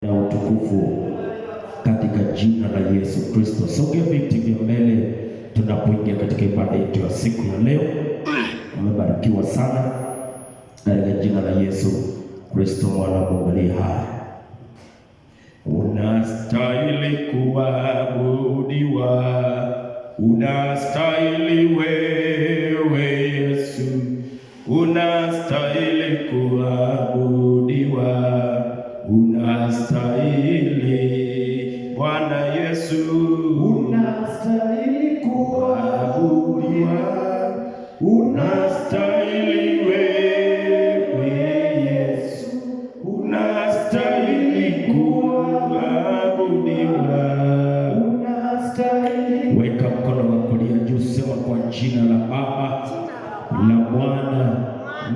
na utukufu katika jina la Yesu Kristo. Sogea viti vya mbele tunapoingia katika ibada yetu ya siku ya leo. Umebarikiwa sana katika jina la Yesu Kristo mwana wa Mungu aliye hai. Unastahili kuabudiwa, unastahili wewe Yesu, unastahili kuabudiwa, unastahili Bwana Yesu, unastahili kuabudiwa, unastahili wewe Yesu, unastahili kuabudiwa, unastahili. Weka mkono wa kulia juu, sema kwa jina la Baba, la Mwana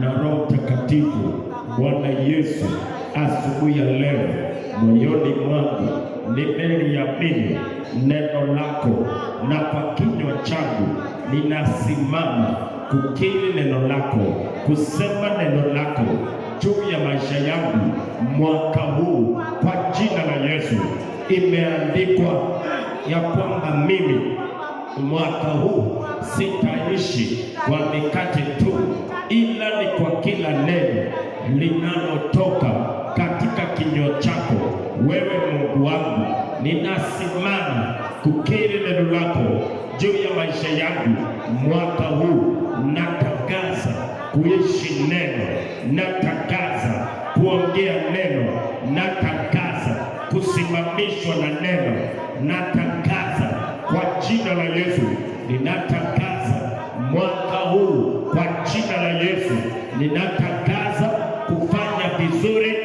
na Roho Mtakatifu. Bwana Yesu, asubuhi ya leo moyoni mwangu nimeliamini neno lako, na kwa kinywa changu ninasimama kukiri neno lako, kusema neno lako juu ya maisha yangu mwaka huu kwa jina la Yesu. Imeandikwa ya kwamba mimi mwaka huu sitaishi kwa mikate tu, ila ni kwa kila neno linalotoka katika kinywa chako. Wewe Mungu wangu, ninasimama kukiri neno lako juu ya maisha yangu mwaka huu. Natangaza kuishi neno, natangaza kuongea neno, natangaza kusimamishwa na neno, natangaza kwa jina la Yesu. Ninatangaza mwaka huu kwa jina la Yesu, ninatangaza kufanya vizuri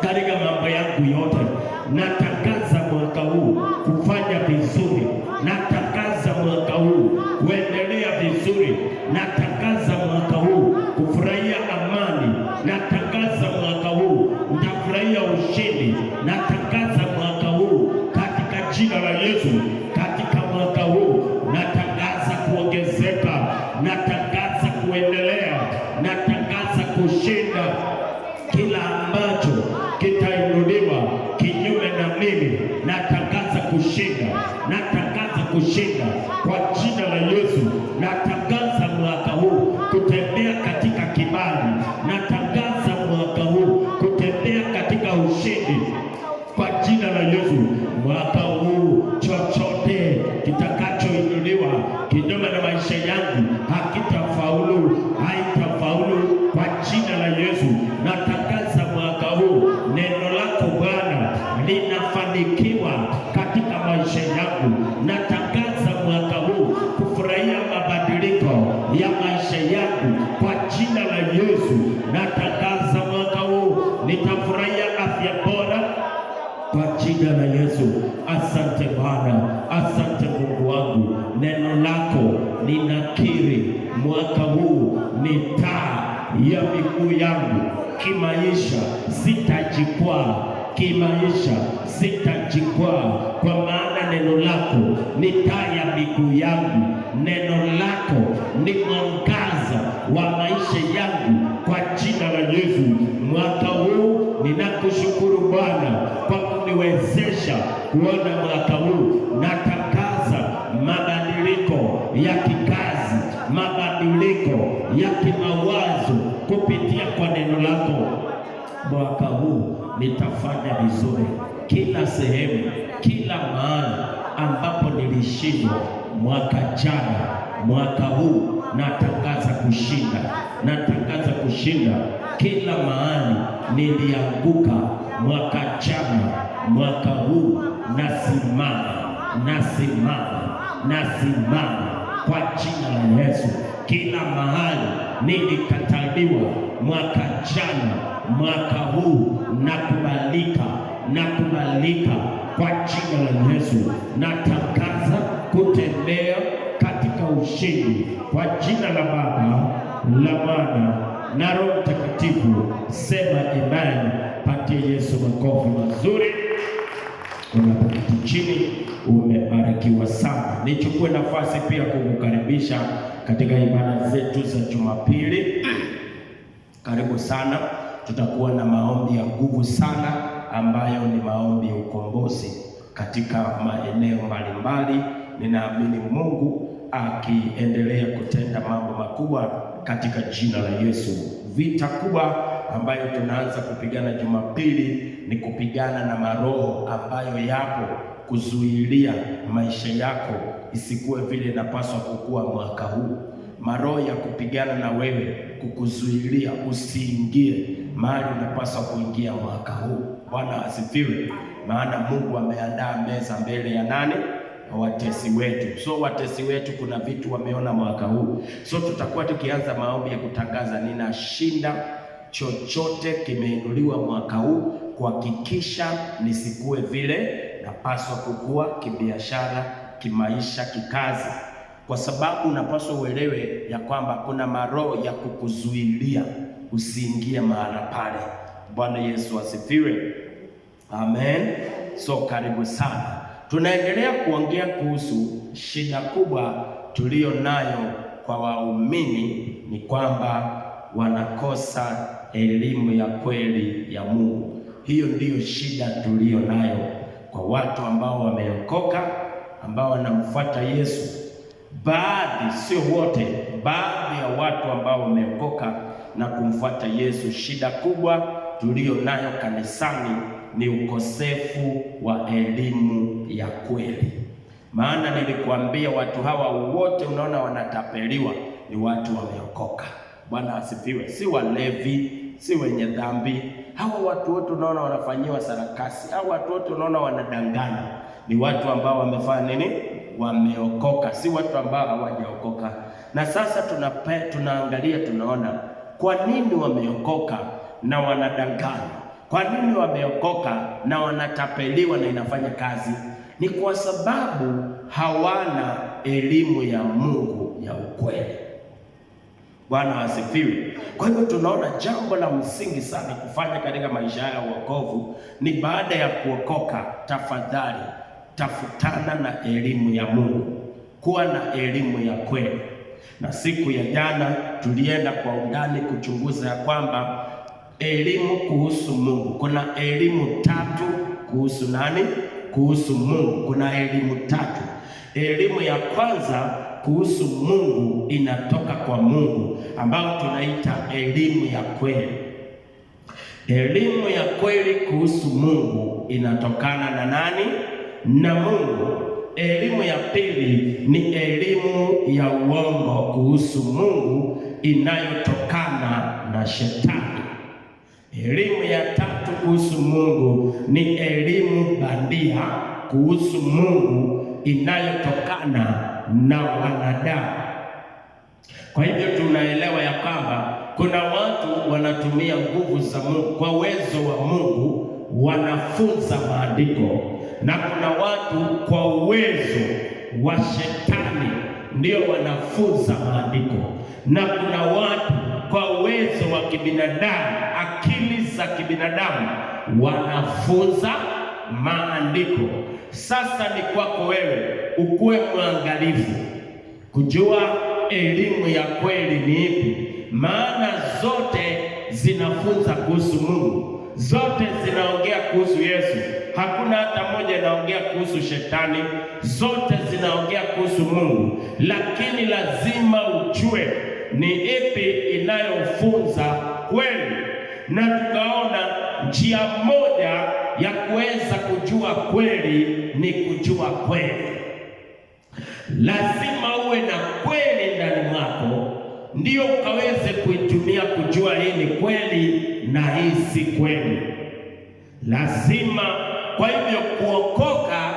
katika mambo yangu yote. Natangaza mwaka huu kufanya vizuri, natangaza mwaka huu kuendelea vizuri, natangaza mwaka huu kufurahia amani, natangaza mwaka huu nitafurahia ushindi, natangaza mwaka huu katika jina la Yesu. Katika mwaka huu natangaza kuongezeka, natangaza kuendelea, natangaza kushinda kila ambacho kitainuliwa kinyume na mimi. Natangaza kushinda, natangaza kushinda kwa jina la Yesu. Natangaza mwaka huu kutembea katika kibali, natangaza mwaka huu kutembea katika ushindi kwa jina la Yesu. Mwaka huu chochote kitakachoinuliwa kinyume na maisha yangu hakitafaulu, haitafaulu kwa jina la Yesu. Natangaza mwaka huu neno lako Bwana linafanikiwa katika maisha yangu. Natangaza mwaka huu kufurahia mabadiliko ya maisha yangu kwa jina la Yesu. Natangaza mwaka huu nitafurahia afya bora kwa jina la Yesu. Asante Bwana, asante Mungu wangu. Neno lako ninakiri mwaka huu ni taa ya miguu yangu. Kimaisha sitajikwaa, kimaisha sitajikwaa, kwa maana neno lako ni taa ya miguu yangu. Neno lako ni mwangaza wa maisha yangu kwa jina la Yesu. Mwaka huu ninakushukuru Bwana kwa kuniwezesha kuona mwaka huu. Natangaza mabadiliko ya kikazi, mabadiliko ya kimawazo kupitia kwa neno lako. Mwaka huu nitafanya vizuri kila sehemu, kila mahali ambapo nilishindwa mwaka jana. Mwaka huu natangaza kushinda, natangaza kushinda kila mahali nilianguka mwaka jana. Mwaka huu nasimama, nasimama, nasimama kwa jina la Yesu. Kila mahali nilikataliwa mwaka jana, mwaka huu nakubalika, nakubalika kwa jina la Yesu. Natangaza kutembea katika ushindi kwa jina la Baba, la Mwana na Roho Mtakatifu. Sema amen. Patie Yesu makofi mazuri. Unapoketi chini, umebarikiwa sana. Nichukue nafasi pia kukukaribisha katika ibada zetu za Jumapili. Karibu sana, tutakuwa na maombi ya nguvu sana ambayo ni maombi ya ukombozi katika maeneo mbalimbali. Ninaamini Mungu akiendelea kutenda mambo makubwa katika jina la Yesu. Vita kubwa ambayo tunaanza kupigana Jumapili ni kupigana na maroho ambayo yapo kuzuilia maisha yako isikuwe vile inapaswa kukua mwaka huu. Maroho ya kupigana na wewe, kukuzuilia usiingie mahali unapaswa kuingia mwaka huu. Bwana asifiwe. Maana Mungu ameandaa meza mbele ya nani? Watesi wetu. So watesi wetu kuna vitu wameona mwaka huu. So tutakuwa tukianza maombi ya kutangaza, ninashinda chochote kimeinuliwa mwaka huu kuhakikisha nisikue vile napaswa kukua kibiashara, kimaisha, kikazi. Kwa sababu unapaswa uelewe ya kwamba kuna maroho ya kukuzuilia usiingie mahala pale. Bwana Yesu asifiwe. Amen. So karibu sana. Tunaendelea kuongea kuhusu shida kubwa tulio nayo kwa waumini, ni kwamba wanakosa elimu ya kweli ya Mungu. Hiyo ndiyo shida tulio nayo kwa watu ambao wameokoka, ambao wanamfuata Yesu. Baadhi, sio wote, baadhi ya watu ambao wameokoka na kumfuata Yesu, shida kubwa tulio nayo kanisani ni ukosefu wa elimu ya kweli. Maana nilikuambia watu hawa wote unaona wanatapeliwa ni watu wameokoka. Bwana asifiwe. Si walevi, si wenye dhambi. Hawa watu wote unaona wanafanyiwa sarakasi, hawa watu wote unaona wanadanganya, ni watu ambao wamefanya nini? Wameokoka, si watu ambao hawajaokoka. Na sasa tunaangalia, tunaona kwa nini wameokoka na wanadanganya. Kwa nini wameokoka na wanatapeliwa na inafanya kazi? Ni kwa sababu hawana elimu ya Mungu ya ukweli. Bwana asifiwe. Kwa hivyo tunaona jambo la msingi sana kufanya katika maisha ya wokovu ni baada ya kuokoka, tafadhali tafutana na elimu ya Mungu, kuwa na elimu ya kweli. Na siku ya jana tulienda kwa undani kuchunguza ya kwamba elimu kuhusu Mungu, kuna elimu tatu kuhusu nani? Kuhusu Mungu. Kuna elimu tatu. Elimu ya kwanza kuhusu Mungu inatoka kwa Mungu, ambayo tunaita elimu ya kweli. Elimu ya kweli kuhusu Mungu inatokana na nani? Na Mungu. Elimu ya pili ni elimu ya uongo kuhusu Mungu inayotokana na Shetani. Elimu ya tatu kuhusu Mungu ni elimu bandia kuhusu Mungu inayotokana na wanadamu. Kwa hivyo tunaelewa ya kwamba kuna watu wanatumia nguvu za Mungu, kwa uwezo wa Mungu wanafunza maandiko, na kuna watu kwa uwezo wa Shetani ndio wanafunza maandiko, na kuna watu kwa uwezo wa kibinadamu, akili za kibinadamu, wanafunza maandiko. Sasa ni kwako wewe ukuwe mwangalifu kujua elimu ya kweli ni ipi, maana zote zinafunza kuhusu Mungu, zote zinaongea kuhusu Yesu. Hakuna hata moja inaongea kuhusu Shetani, zote zinaongea kuhusu Mungu. Lakini lazima ujue ni ipi inayofunza kweli, na tukaona njia moja ya kuweza kujua kweli ni kujua kweli. Lazima uwe na kweli ndani mwako, ndio ukaweze kuitumia kujua hii ni kweli na hii si kweli. Lazima. Kwa hivyo kuokoka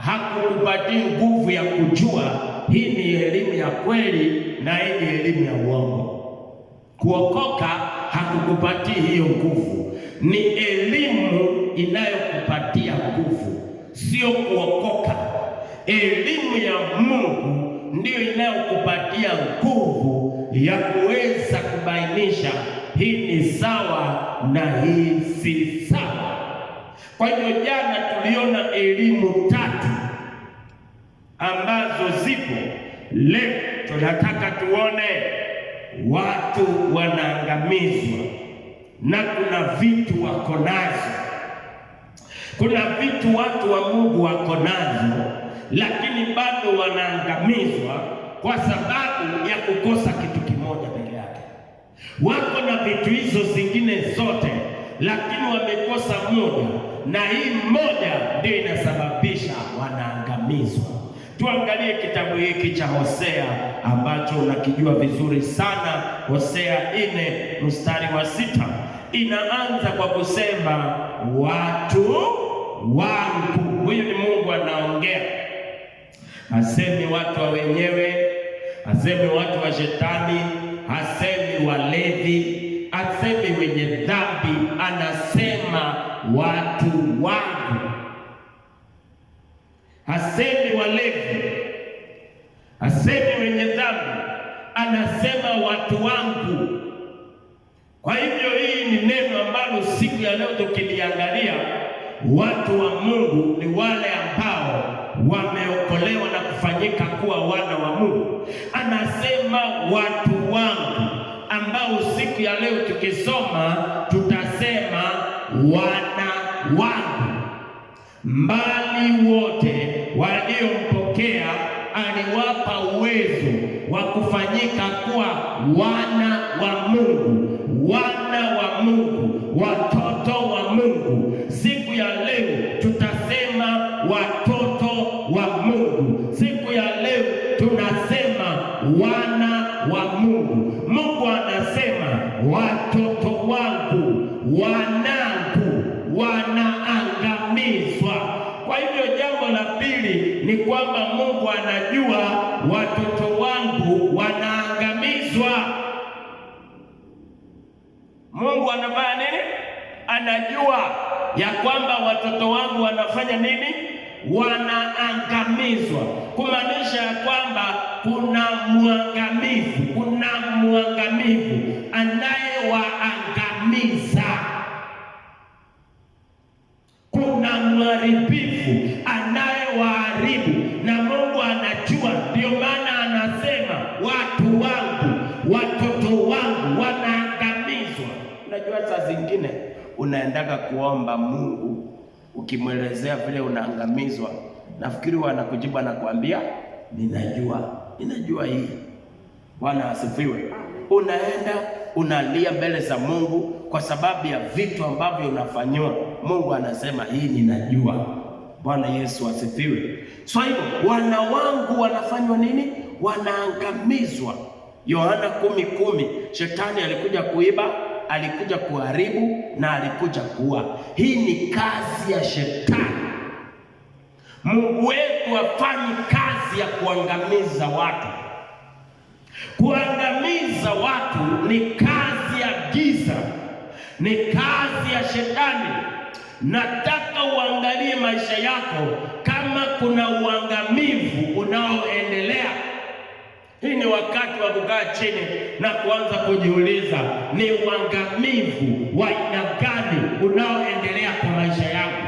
hakukupatii nguvu ya kujua hii ni elimu ya kweli na hii ni elimu ya uongo. Kuokoka hakukupatii hiyo nguvu, ni elimu inayokupatia nguvu, sio kuokoka. Elimu ya Mungu ndiyo inayokupatia nguvu ya kuweza kubainisha hii ni sawa na hii si sawa. Kwa hivyo jana tuliona elimu tatu ambazo zipo. Leo tunataka tuone watu wanaangamizwa na kuna vitu wako nazo Kuna vitu watu wa Mungu wako nazo, lakini bado wanaangamizwa kwa sababu ya kukosa kitu kimoja peke yake. Wako na vitu hizo zingine zote, lakini wamekosa moja, na hii moja ndio inasababisha wanaangamizwa. Tuangalie kitabu hiki cha Hosea ambacho unakijua vizuri sana. Hosea 4 mstari wa 6 inaanza kwa kusema watu wangu. Huyu ni Mungu anaongea, hasemi watu wa wenyewe, hasemi watu wa shetani, hasemi walevi, hasemi wenye dhambi, anasema watu wangu. Hasemi walevi, hasemi wenye dhambi, anasema watu wangu. Kwa hivyo hii ni neno ambalo siku ya leo tukiliangalia, watu wa Mungu ni wale ambao wameokolewa na kufanyika kuwa wana wa Mungu. Anasema watu wangu, ambao siku ya leo tukisoma tutasema wana wangu. Mbali wote waliompokea aliwapa uwezo wa kufanyika kuwa wana wa Mungu, wana wa Mungu, watoto wa Mungu. Siku ya leo tutasema watoto wa Mungu. Siku ya leo tunasema wana wa Mungu. Mungu anasema watoto wangu, wanangu wanaangamizwa. Kwa hivyo jambo la pili ni kwamba Mungu anajua watoto wangu wanaangamizwa. Mungu anafanya nini? Anajua ya kwamba watoto wangu wanafanya nini? Wanaangamizwa. Kumaanisha ya kwamba kuna mwangamivu anayewaangamiza. Kuna mharibifu anayewaharibu, na Mungu anajua. Ndio maana anasema watu wangu, watoto wangu wanaangamizwa. Unajua saa zingine unaendaga kuomba Mungu, ukimwelezea vile unaangamizwa, nafikiri wanakujibu, anakuambia ninajua hii. Bwana asifiwe. Unaenda unalia mbele za Mungu kwa sababu ya vitu ambavyo unafanywa. Mungu anasema hii ninajua. Bwana Yesu asifiwe. So hivyo wana wangu wanafanywa nini? Wanaangamizwa. Yohana 10:10, shetani alikuja kuiba, alikuja kuharibu na alikuja kuua. Hii ni kazi ya shetani. Mungu wetu hafanyi kazi ya kuangamiza watu. Kuangamiza watu ni kazi ya giza, ni kazi ya shetani. Nataka uangalie maisha yako kama kuna uangamivu unaoendelea. Hii ni wakati wa kukaa chini na kuanza kujiuliza, ni uangamivu wa aina gani unaoendelea kwa maisha yangu?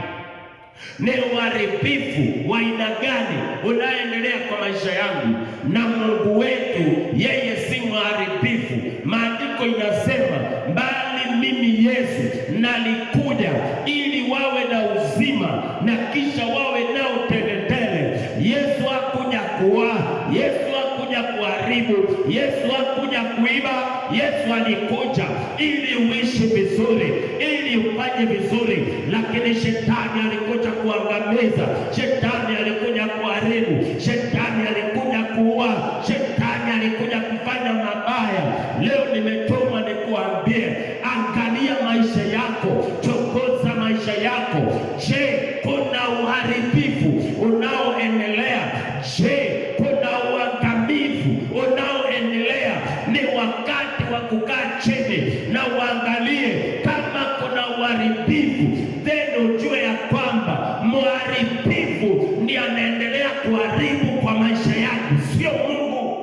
Ni uharibifu wa aina gani unaendelea kwa maisha yangu? Na Mungu wetu yeye si mharibifu. Maandiko inasema, bali mimi Yesu nalikuja ili wawe na uzima na kisha wawe nao teletele. Yesu hakuja kuua, Yesu hakuja kuharibu, Yesu hakuja kuiba. Yesu alikuja ili uishi vizuri, ili ufanye vizuri. Lakini shetani alikuja kuangamiza, shetani alikuja kuharibu, shetani alikuja kuua, shetani alikuja kufanya mabaya. Leo nimetumwa nikuambie, angalia maisha yako, chunguza maisha yako. Je, kuna uharibifu unaoendelea? Je, kuna uangamivu unaoendelea? Ni wakati wa kukaa chini na uangalie kama kuna uharibifu, then ujue ya kwamba mharibifu ndiye anaendelea kuharibu kwa maisha yako, sio Mungu.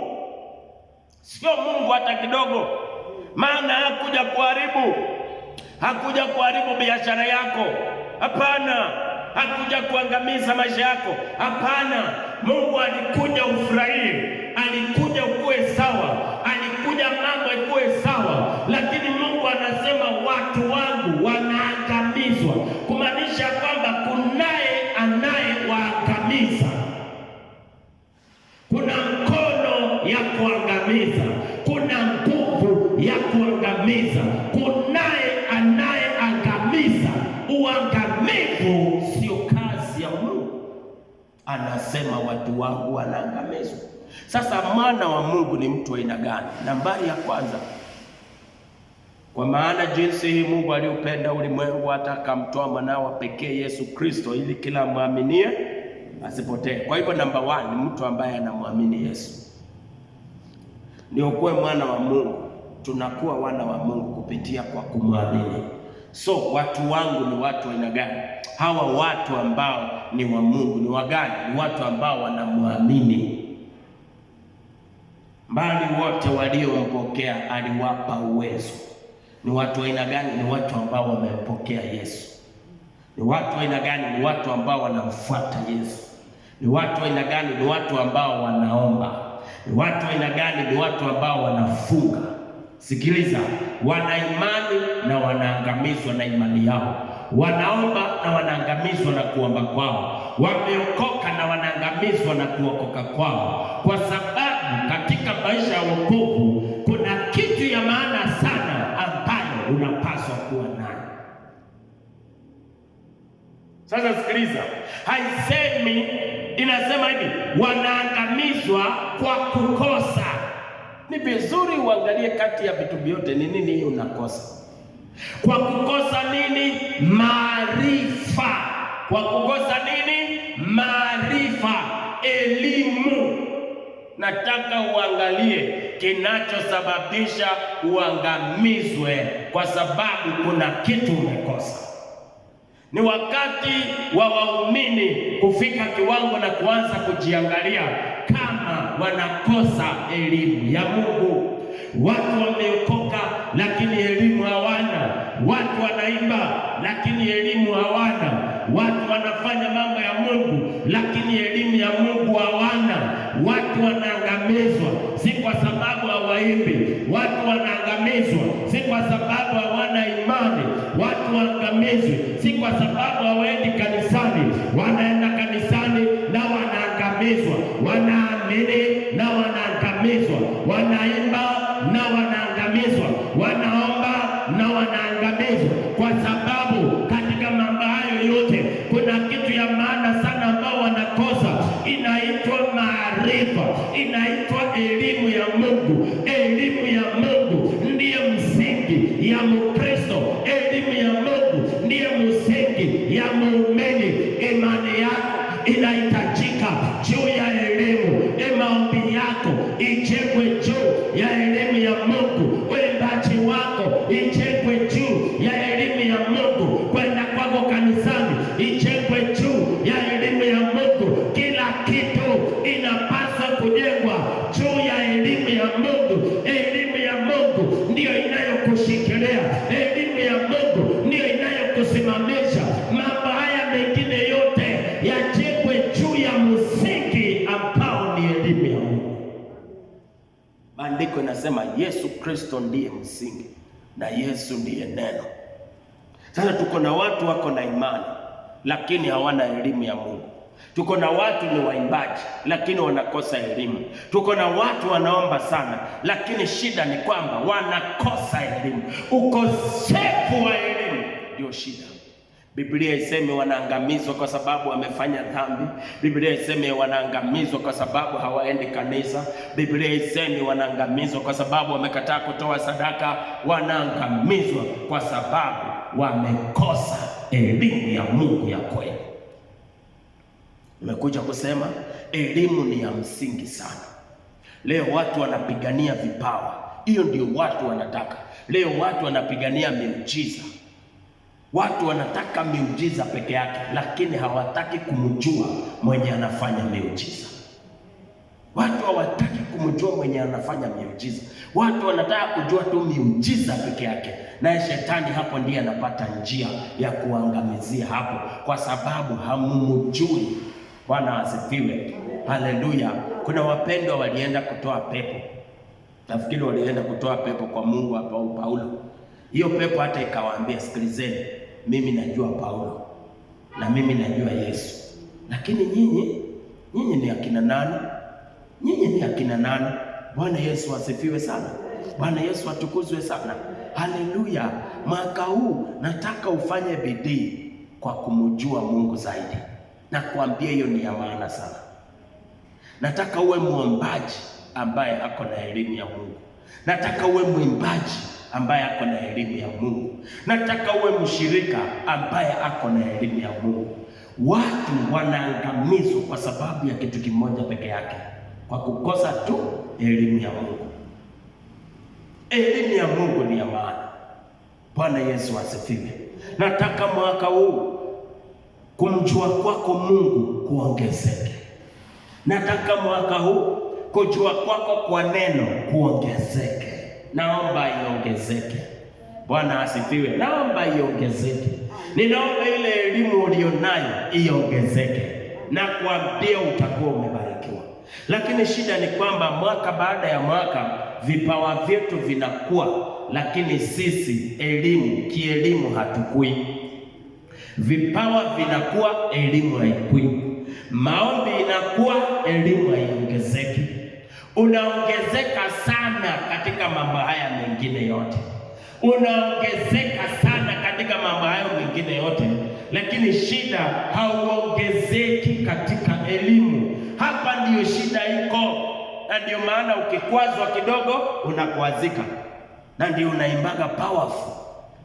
Sio Mungu hata kidogo. Maana hakuja kuharibu, hakuja kuharibu biashara yako, hapana. Hakuja kuangamiza maisha yako, hapana. Mungu alikuja ufurahie, alikuja ukue sawa, alikuja mambo ikuwe sawa. Lakini Mungu anasema watu wangu wanaangamizwa, kumaanisha kwamba kuangamiza, kuna nguvu ya kuangamiza, kunaye anayeangamiza. Uangamivu sio kazi ya Mungu. Anasema watu wangu wanaangamizwa. Sasa mwana wa Mungu ni mtu wa aina gani? Nambari ya kwanza, kwa maana jinsi hii Mungu aliupenda ulimwengu hata akamtoa mwanawe wa pekee Yesu Kristo, ili kila muaminie asipotee. Kwa hivyo namba 1 ni mtu ambaye anamwamini Yesu ndio kuwe mwana wa Mungu. Tunakuwa wana wa Mungu kupitia kwa kumwamini. So watu wangu ni watu wa aina gani? Hawa watu ambao ni wa Mungu ni wagani? Ni watu ambao wanamwamini. Bali wote waliompokea aliwapa uwezo. Ni watu wa aina gani? Ni watu ambao wamempokea Yesu. Ni watu wa aina gani? Ni watu ambao wanamfuata Yesu. Ni watu wa aina gani? Ni watu ambao wanaomba. Ni watu wa aina gani? Ni watu ambao wanafunga. Sikiliza, wana imani na wanaangamizwa na imani yao. Wanaomba na wanaangamizwa na kuomba kwao. Wameokoka na wanaangamizwa na kuokoka kwao. Kwa sababu katika maisha ya wokovu kuna kitu ya maana sana ambayo unapaswa kuwa nayo. Sasa sikiliza, haisemi, inasema hivi, wanaangamizwa kwa kukosa. Ni vizuri uangalie kati ya vitu vyote ni nini unakosa. Kwa kukosa nini? Maarifa. Kwa kukosa nini? Maarifa, elimu. Nataka uangalie kinachosababisha uangamizwe, kwa sababu kuna kitu umekosa. Ni wakati wa waumini kufika kiwango na kuanza kujiangalia kama wanakosa elimu ya Mungu. Watu wameokoka lakini elimu hawana. Watu wanaimba lakini elimu hawana. Watu wanafanya mambo ya Mungu lakini elimu ya Mungu hawana. Watu wanaangamizwa si kwa sababu hawaimbi. Watu wanaangamizwa si kwa sababu hawana imani. Watu wanaangamizwa si kwa sababu hawaendi kanisani. Wanaenda kanisani na wanaangamizwa. Wanaamini na wanaangamizwa. Wanaimba na wanaangamizwa. Wanaomba na wanaangamizwa. Kwa sababu katika mambo hayo yote kuna kitu ya maana sana ambao wanakosa. Inaitwa maarifa, inaitwa elimu ya Mungu. Elimu ya Mungu ndiye msingi ya Mkristo. Elimu ya Mungu ndiye msingi ya muumini. Imani yako inahitajika juu ya elimu. Maombi yako ijengwe juu ya elimu ya Mungu. Uimbaji wako ijengwe juu ya elimu ya Mungu. Kwenda kwako kanisani ijengwe juu ya elimu ya Mungu. Kila kitu inapaswa kujengwa juu ya elimu ya Mungu. Elimu ya Mungu ndiyo inayokushikilia. Elimu ya Mungu ndiyo inayokusimamisha. Mambo haya mengine yote yajengwe juu ya msingi ambao ni elimu ya Mungu. Maandiko inasema Yesu Kristo ndiye msingi na Yesu ndiye neno. Sasa tuko na watu wako na imani lakini hawana elimu ya Mungu. Tuko na watu ni waimbaji lakini wanakosa elimu. Tuko na watu wanaomba sana lakini shida ni kwamba wanakosa elimu. Ukosefu wa elimu ndio shida. Biblia iseme wanaangamizwa kwa sababu wamefanya dhambi. Biblia iseme wanaangamizwa kwa sababu hawaendi kanisa. Biblia iseme wanaangamizwa kwa sababu wamekataa kutoa sadaka. Wanaangamizwa kwa sababu wamekosa elimu ya Mungu ya kweli. Nimekuja kusema elimu ni ya msingi sana. Leo watu wanapigania vipawa. Hiyo ndio watu wanataka. Leo watu wanapigania miujiza. Watu wanataka miujiza peke yake, lakini hawataki kumjua mwenye anafanya miujiza. Watu hawataki kumjua mwenye anafanya miujiza. Watu wanataka kujua tu miujiza peke yake, naye shetani hapo ndiye anapata njia ya kuangamizia hapo, kwa sababu hamumjui. Bwana asifiwe. Haleluya. Kuna wapendwa walienda kutoa pepo. Nafikiri walienda kutoa pepo kwa Mungu hapa au Paulo. Hiyo pepo hata ikawaambia, sikilizeni, mimi najua Paulo na mimi najua Yesu, lakini nyinyi ni akina nani? Nyinyi ni akina nani? Bwana Yesu asifiwe sana. Bwana Yesu atukuzwe sana. Haleluya. Mwaka huu nataka ufanye bidii kwa kumjua Mungu zaidi, na kuambia hiyo ni ya maana sana. Nataka uwe muombaji ambaye ako na elimu ya Mungu. Nataka uwe mwimbaji ambaye ako na elimu ya Mungu. Nataka uwe mshirika ambaye ako na elimu ya Mungu. Watu wanaangamizwa kwa sababu ya kitu kimoja peke yake, kwa kukosa tu elimu ya Mungu. Elimu ya Mungu ni ya maana. Bwana Yesu asifiwe. Nataka mwaka huu kumjua kwako Mungu kuongezeke. Nataka mwaka huu kujua kwako kwa neno kuongezeke. Naomba iongezeke. Bwana asifiwe. Naomba iongezeke. Ninaomba ile elimu ulionayo iongezeke, na kuambia utakuwa umebarikiwa. Lakini shida ni kwamba mwaka baada ya mwaka vipawa vyetu vinakuwa, lakini sisi kielimu hatukui. Vipawa vinakuwa, elimu haikui. Maombi inakuwa, elimu haiongezeki. Unaongezeka sana katika mambo haya mengine yote, unaongezeka sana katika mambo hayo mengine yote, lakini shida hauongezeki katika elimu. Hapa ndiyo shida iko, na ndio maana ukikwazwa kidogo unakwazika, na ndio unaimbaga powerful.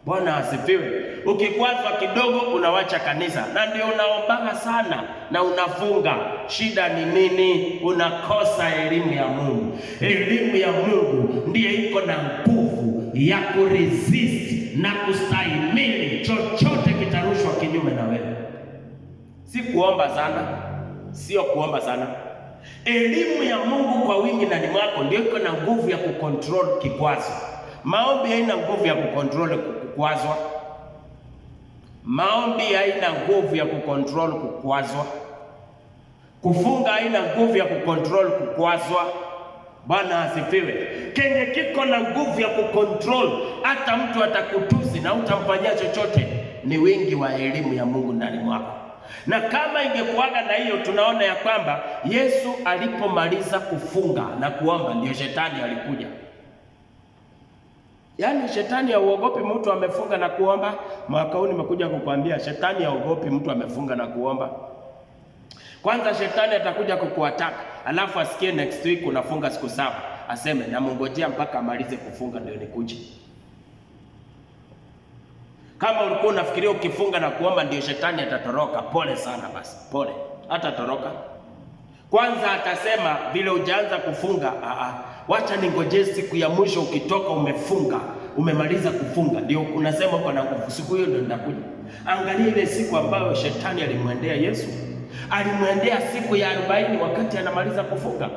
Bwana asifiwe. Ukikwazwa kidogo unawacha kanisa, na ndio unaombaga sana na unafunga. Shida ni nini? Unakosa elimu ya Mungu. Elimu ya Mungu ndiye iko na nguvu ya kuresist na kustahimili chochote kitarushwa kinyume na wewe. Si kuomba sana, sio kuomba sana. Elimu ya Mungu kwa wingi ndani mwako ndio iko na nguvu ya kucontrol kikwazo. Maombi haina nguvu ya kucontrol kukwazwa. Maombi haina nguvu ya kucontrol kukwazwa. Kufunga haina nguvu ya kucontrol kukwazwa. Bwana asifiwe. Kenye kiko na nguvu ya kucontrol hata mtu atakutusi na utamfanyia chochote ni wingi wa elimu ya Mungu ndani mwako. Na kama ingekuwaga na hiyo, tunaona ya kwamba Yesu alipomaliza kufunga na kuomba ndio shetani alikuja. Yaani shetani hauogopi mtu amefunga na kuomba. Mwaka huu nimekuja kukuambia shetani hauogopi mtu amefunga na kuomba. Kwanza shetani atakuja kukuataka, alafu asikie next week unafunga siku 7, aseme na mngojea mpaka amalize kufunga ndio nikuje. Kama ulikuwa unafikiria ukifunga na kuomba ndio shetani atatoroka, pole sana basi, pole. Hatatoroka. Kwanza atasema vile hujaanza kufunga, wacha ningoje siku ya mwisho ukitoka umefunga, umemaliza kufunga ndio unasema uko na nguvu, siku hiyo ndio nitakuja. Angalia ile siku ambayo shetani alimwendea Yesu. Alimwendea siku ya 40 wakati anamaliza kufunga.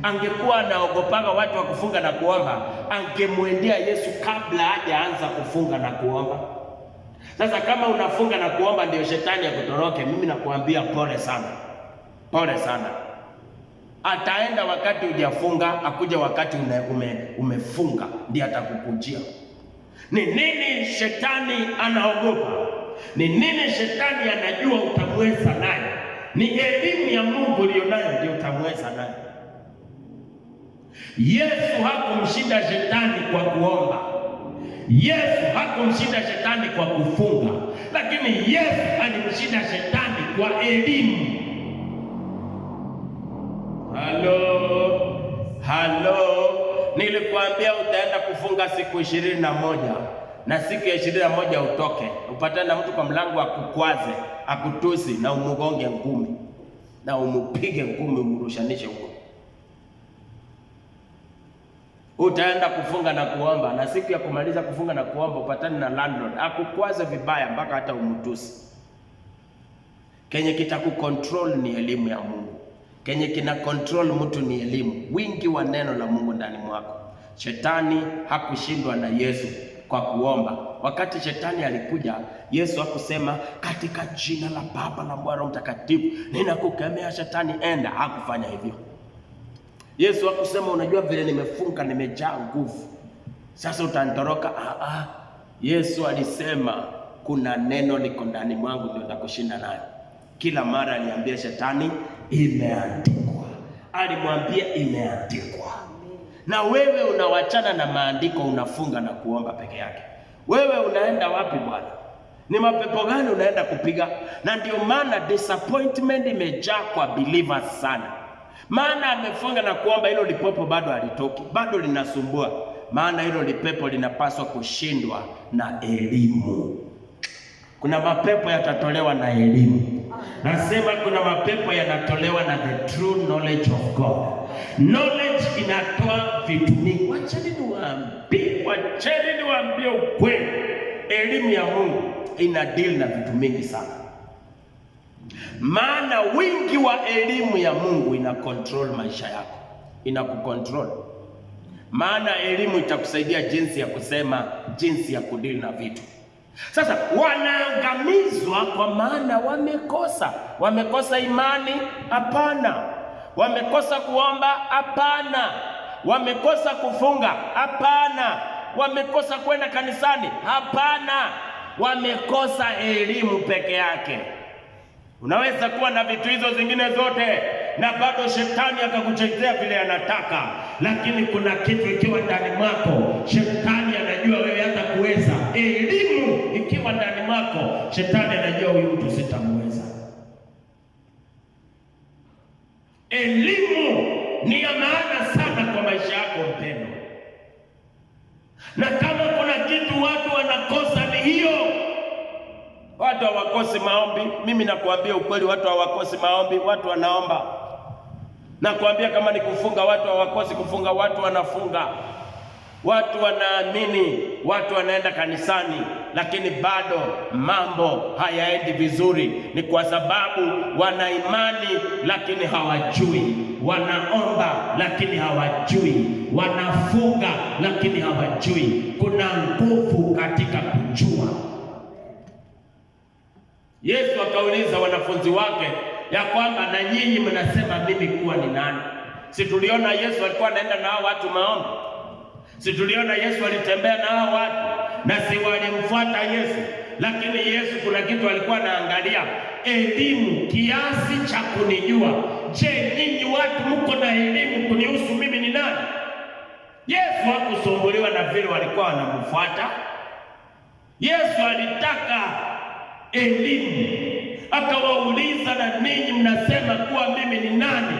Angekuwa anaogopaga watu wa kufunga na kuomba, angemwendea Yesu kabla hajaanza kufunga na kuomba. Sasa kama unafunga na kuomba ndio shetani akutoroke, mimi nakuambia pole sana. Pole sana. Ataenda wakati hujafunga, akuja wakati umefunga ndiye atakukujia. Ni nini shetani anaogopa? Ni nini shetani anajua utamweza naye? Ni elimu ya Mungu ulionayo ndio utamweza naye. Yesu hakumshinda shetani kwa kuomba. Yesu hakumshinda shetani kwa kufunga, lakini Yesu alimshinda shetani kwa elimu. Halo, nilikwambia utaenda kufunga siku 21 na siku ya 21 utoke, upatane na mtu kwa mlango akukwaze, akutusi na umugonge ngumi na umupige ngumi umrushanishe huko. Utaenda kufunga na kuomba, na siku ya kumaliza kufunga na kuomba upatane na landlord akukwaze vibaya mpaka hata umutusi. Kenye kitakucontrol ni elimu ya Mungu. Kenye kina control mtu ni elimu, wingi wa neno la Mungu ndani mwako. Shetani hakushindwa na Yesu kwa kuomba. Wakati shetani alikuja, Yesu hakusema katika jina la Baba na Mwana Mtakatifu ninakukemea shetani enda. Hakufanya hivyo. Yesu hakusema unajua vile nimefunga nimejaa nguvu, sasa utanitoroka. Yesu alisema kuna neno liko ndani mwangu ndio nitakushinda nayo. Kila mara aliambia shetani imeandikwa. Alimwambia imeandikwa. na wewe unawachana na maandiko, unafunga na kuomba peke yake. Wewe unaenda wapi bwana? Ni mapepo gani unaenda kupiga? Na ndio maana disappointment imejaa kwa believers sana. Maana amefunga na kuomba, hilo lipepo bado halitoki, bado linasumbua. Maana hilo lipepo linapaswa kushindwa na elimu. Kuna mapepo yatatolewa na elimu. Nasema kuna mapepo yanatolewa na the true knowledge of God. Knowledge inatoa vitu mingi. Wacheni niwaambie ukweli. Elimu ya Mungu ina deal na vitu mingi sana. Maana wingi wa elimu ya Mungu ina control maisha yako. Ina kucontrol. Maana elimu itakusaidia jinsi ya kusema, jinsi ya kudeal na vitu. Sasa wanaangamizwa kwa maana wamekosa imani? Hapana. Wamekosa kuomba? Hapana. Wamekosa kufunga? Hapana. Wamekosa kwenda kanisani? Hapana. Wamekosa elimu peke yake. Unaweza kuwa na vitu hizo zingine zote na bado shetani akakuchezea vile anataka, lakini kuna kitu ikiwa ndani mwako, shetani anajua wewe hata kuweza. Elimu ikiwa ndani mwako, shetani anajua huyu mtu sitamweza. Elimu ni ya maana sana kwa maisha yako mpendwa. Na kama kuna kitu watu wanakosa ni hiyo. Watu hawakosi maombi. Mimi nakuambia ukweli, watu hawakosi maombi, watu wanaomba. Nakuambia kama ni kufunga, watu hawakosi kufunga, watu wanafunga. Watu wanaamini, watu wanaenda kanisani, lakini bado mambo hayaendi vizuri. Ni kwa sababu wana imani lakini hawajui, wanaomba lakini hawajui, wanafunga lakini hawajui. Kuna nguvu katika kujua. Yesu akauliza wanafunzi wake ya kwamba na nyinyi mnasema mimi kuwa ni nani? Si tuliona Yesu alikuwa anaenda na hao watu maombi? Si tuliona Yesu alitembea na hao watu na si walimfuata Yesu? Lakini Yesu kuna kitu alikuwa anaangalia, elimu kiasi cha kunijua. Je, nyinyi watu mko na elimu kunihusu mimi ni nani? Yesu hakusumbuliwa na vile walikuwa wanamfuata. Yesu alitaka elimu. Akawauliza, na ninyi mnasema kuwa mimi ni nani?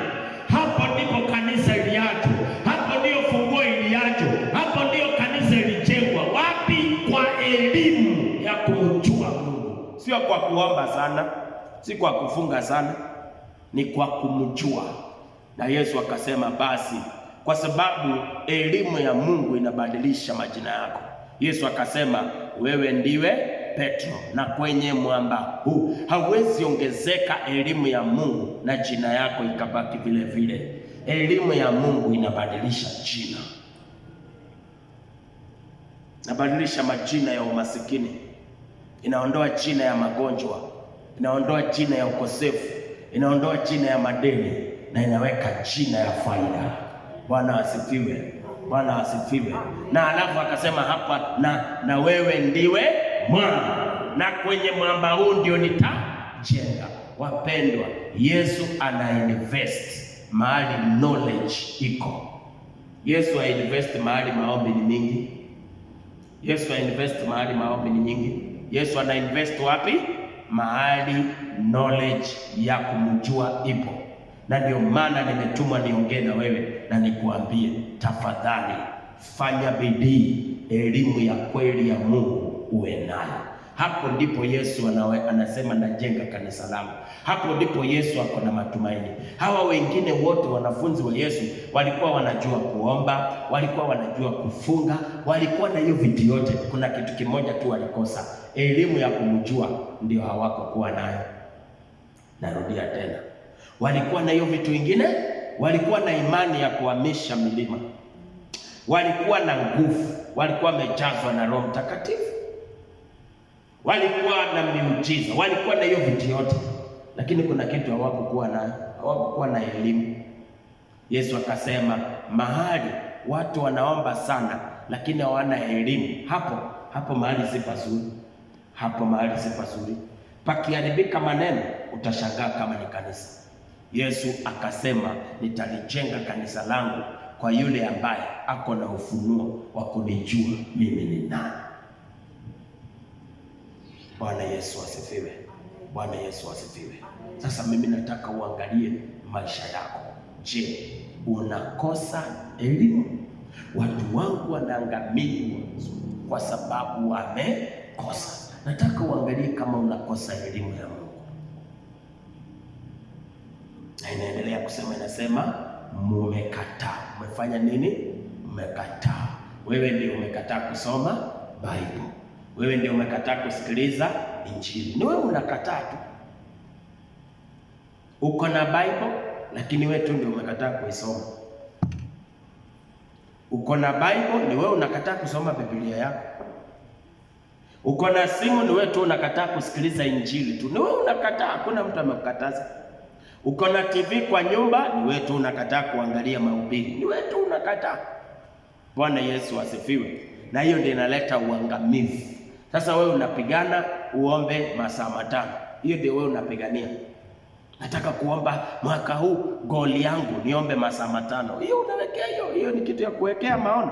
Hapo ndipo kanisa iliacho. Hapo ndio funguo iliacho. Hapo ndio kanisa ilijengwa. Wapi? Kwa elimu ya kumjua Mungu. Sio kwa kuomba sana, si kwa kufunga sana, ni kwa kumjua. Na Yesu akasema basi, kwa sababu elimu ya Mungu inabadilisha majina yako. Yesu akasema wewe ndiwe Petro, na kwenye mwamba huu hauwezi ongezeka elimu ya Mungu na jina yako ikabaki vile vile. Elimu ya Mungu inabadilisha jina. Inabadilisha majina ya umasikini, inaondoa jina ya magonjwa, inaondoa jina ya ukosefu, inaondoa jina ya madeni, na inaweka jina ya faida. Bwana asifiwe. Bwana asifiwe. Na alafu akasema hapa na wewe ndiwe mwamba, na kwenye mwamba huu ndio nitajenga. Wapendwa, Yesu anainvest mahali knowledge iko. Yesu ainvest mahali maombi ni mingi. Yesu ainvest mahali maombi ni nyingi. Yesu anainvest wapi? Mahali knowledge ya kumjua ipo. Na ndio maana nimetumwa niongee na wewe na nikuambie, tafadhali fanya bidii, elimu ya kweli ya Mungu uwe nayo. Hapo ndipo Yesu anasema najenga kanisa langu. Hapo ndipo Yesu ako na matumaini. Hawa wengine wote wanafunzi wa Yesu walikuwa wanajua kuomba, walikuwa wanajua kufunga, walikuwa na hiyo vitu yote. Kuna kitu kimoja tu walikosa, elimu ya kumjua, ndio hawakokuwa nayo. Narudia tena, walikuwa na hiyo vitu vingine, walikuwa na imani ya kuhamisha milima, walikuwa na nguvu, walikuwa wamejazwa na Roho Mtakatifu, walikuwa na miujiza, walikuwa na hiyo vitu yote, lakini kuna kitu hawakukuwa nayo, hawakukuwa na elimu. Yesu akasema mahali watu wanaomba sana lakini hawana elimu, hapo mahali si pazuri. Hapo mahali si pazuri. Pakiharibika maneno utashangaa kama ni kanisa. Yesu akasema nitalijenga kanisa langu kwa yule ambaye ako na ufunuo wa kunijua mimi ni nani. Bwana Yesu asifiwe. Bwana Yesu asifiwe. Sasa mimi nataka uangalie maisha yako. Je, unakosa elimu? Watu wangu wanaangamia kwa sababu wamekosa. Nataka uangalie kama unakosa elimu ya Mungu. Na inaendelea kusema, inasema mmekataa. Umefanya nini? Mmekataa. Wewe ndio umekataa kusoma Bible. Wewe ndio umekataa kusikiliza Injili. Ni wewe unakataa tu. Uko na Bible lakini wewe tu ndio umekataa kuisoma. Uko na Bible, ni wewe unakataa kusoma Biblia yako. Uko na simu, ni wewe tu unakataa kusikiliza Injili tu. Ni wewe unakataa, hakuna mtu amekukataza. Uko na TV kwa nyumba, ni wewe tu unakataa kuangalia mahubiri. Ni wewe tu unakataa. Bwana Yesu asifiwe. Na hiyo ndio inaleta uangamizi. Sasa wewe unapigana uombe masaa 5. Hiyo ndio wewe unapigania. Nataka kuomba mwaka huu goal yangu niombe masaa 5. Hiyo unawekea hiyo ni kitu ya kuwekea maono.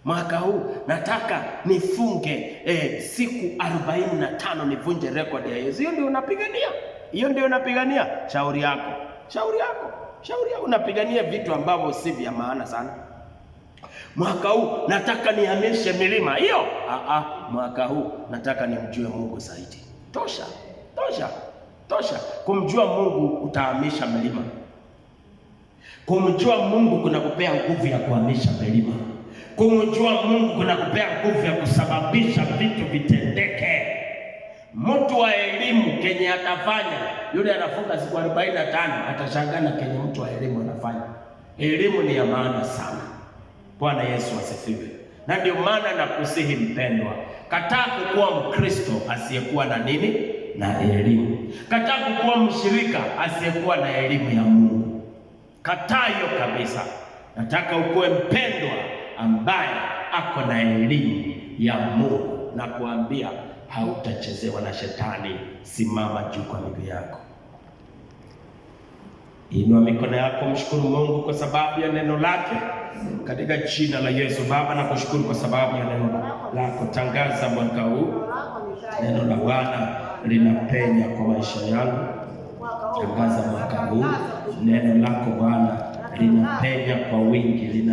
Mwaka huu nataka nifunge siku 45 nivunje record ya Yesu. Hiyo ndio unapigania. Hiyo ndio unapigania. Shauri yako. Unapigania vitu ambavyo si vya maana sana. Mwaka huu nataka nihamishe milima. Hiyo mwaka huu nataka nimjue Mungu zaidi. Tosha. Kumjua Mungu utahamisha milima. Kumjua Mungu kunakupea nguvu ya kuhamisha milima. Kumjua Mungu kunakupea nguvu ya kusababisha vitu vitendeke. Mtu wa elimu kenye atafanya, yule anafunga siku 45 atashangaa na kenye mtu wa elimu anafanya. Elimu ni ya maana sana. Bwana Yesu asifiwe. Na ndio maana nakusihi mpendwa, kataa kukuwa Mkristo asiyekuwa na nini? Na elimu. Kataa kukuwa mshirika asiyekuwa na elimu ya Mungu. Kataa hiyo kabisa. Nataka ukuwe mpendwa ambaye ako na elimu ya Mungu, na kuambia hautachezewa na shetani. Simama juu kwa miguu yako. Inua mikono yako, mshukuru Mungu kwa sababu ya neno lake. Katika jina la Yesu. Baba, nakushukuru kwa sababu ya neno lako. Tangaza mwaka huu neno la Bwana linapenya kwa maisha yangu. Tangaza mwaka huu neno lako Bwana linapenya kwa wingi,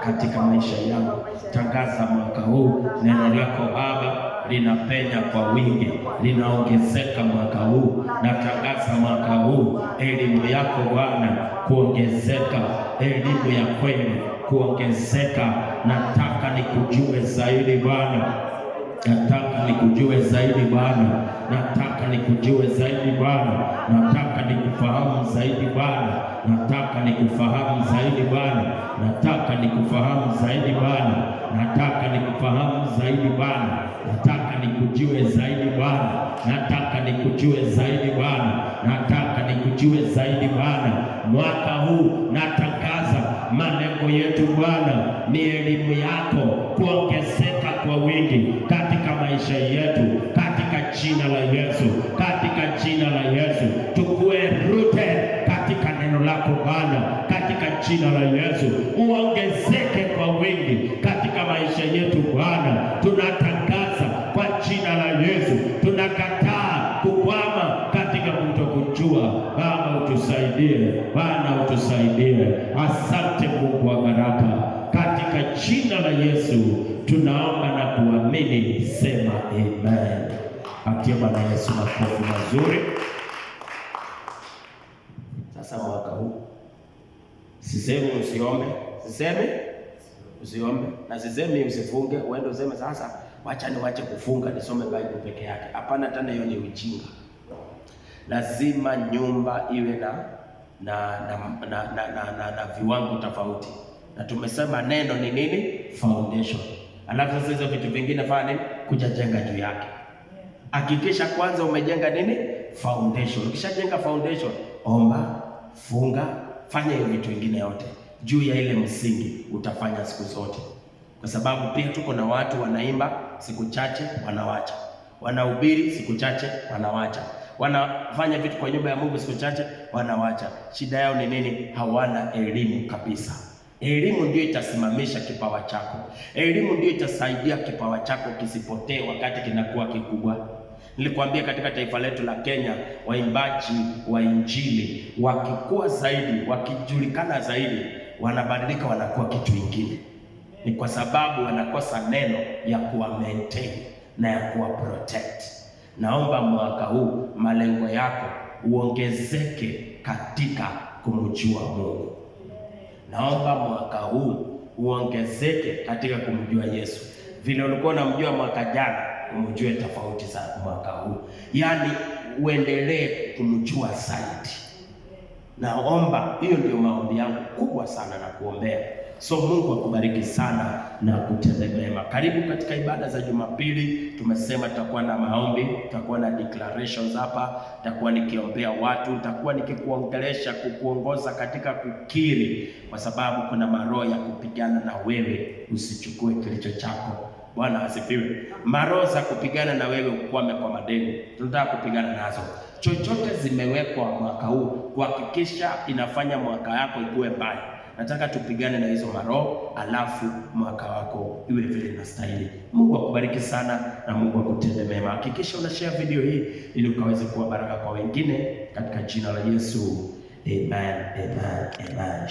katika maisha yangu. Tangaza mwaka huu neno lako Baba linapenya kwa wingi, linaongezeka mwaka huu. Natangaza mwaka huu elimu yako Bwana kuongezeka, elimu ya kweli kuongezeka. Nataka nikujue zaidi Bwana. Nataka nikujue zaidi Bwana. Nataka nikujue zaidi Bwana. Nataka nikufahamu zaidi Bwana. Nataka nikufahamu zaidi Bwana. Nataka nikufahamu zaidi Bwana. Nataka nikufahamu zaidi Bwana. Nataka nikujue zaidi Bwana. Nataka nikujue zaidi Bwana. Nataka nikujue zaidi Bwana. Mwaka huu natangaza malengo yetu Bwana ni elimu yako kuongezeka kwa wingi katika maisha yetu, katika jina la Yesu, katika jina la Yesu. Tukue rooted katika neno lako Bwana, katika jina la Yesu. Uongezeke kwa wingi katika maisha yetu Bwana. Tunatangaza kwa jina la Yesu. Tunakataa kukwama katika kutokujua. Baba utusaidie, Bwana utusaidie. Asante Mungu wa baraka, katika jina la Yesu tunaomba na kuamini. Sema amen. Atie Bwana Yesu makofi mazuri. Sasa mwaka huu sisemi usiombe, usiombe, na sisemi usifunge. Uende useme sasa wacha niwache kufunga nisome Bible peke yake. Hapana, tena hiyo ni ujinga. Lazima nyumba iwe na viwango tofauti. Na tumesema neno ni nini? Foundation. Alafu sasa hizo vitu vingine fanya nini? Kuja jenga juu yake. Hakikisha kwanza umejenga nini? Foundation. Ukishajenga foundation, omba, funga, fanya hiyo vitu vingine yote juu ya ile msingi, utafanya siku zote. Kwa sababu pia tuko na watu wanaimba siku chache wanawacha, wanahubiri siku chache wanawacha, wanafanya vitu kwa nyumba ya Mungu, siku chache wanawacha. Shida yao ni nini? Hawana elimu kabisa. Elimu ndio itasimamisha kipawa chako. Elimu ndio itasaidia kipawa chako kisipotee wakati kinakuwa kikubwa. Nilikwambia katika taifa letu la Kenya, waimbaji wa injili wakikua zaidi, wakijulikana zaidi, wanabadilika, wanakuwa kitu kingine. Ni kwa sababu wanakosa neno ya kuwa maintain na ya kuwa protect. Naomba mwaka huu malengo yako uongezeke katika kumjua Mungu. Naomba mwaka huu uongezeke katika kumjua Yesu. Vile ulikuwa unamjua mwaka jana, umjue tofauti za mwaka huu. Yaani uendelee kumjua zaidi. Naomba, hiyo ndio maombi yangu kubwa sana na kuombea. So Mungu akubariki sana na kutende mema. Karibu katika ibada za Jumapili. Tumesema tutakuwa na maombi, tutakuwa na declarations hapa, tutakuwa nikiombea watu, tutakuwa nikikuongelesha, kukuongoza katika kukiri, kwa sababu kuna maroho ya kupigana na wewe usichukue kilicho chako. Bwana asifiwe. Maroho za kupigana na wewe ukwame kwa madeni, tunataka kupigana nazo. Chochote zimewekwa mwaka huu kuhakikisha inafanya mwaka yako ikuwe mbaya, nataka tupigane na hizo maroho, alafu mwaka wako iwe vile inastahili. Mungu akubariki sana na Mungu akutende mema. Hakikisha una share video hii ili ukaweze kuwa baraka kwa wengine katika jina la Yesu. Amen, amen, amen.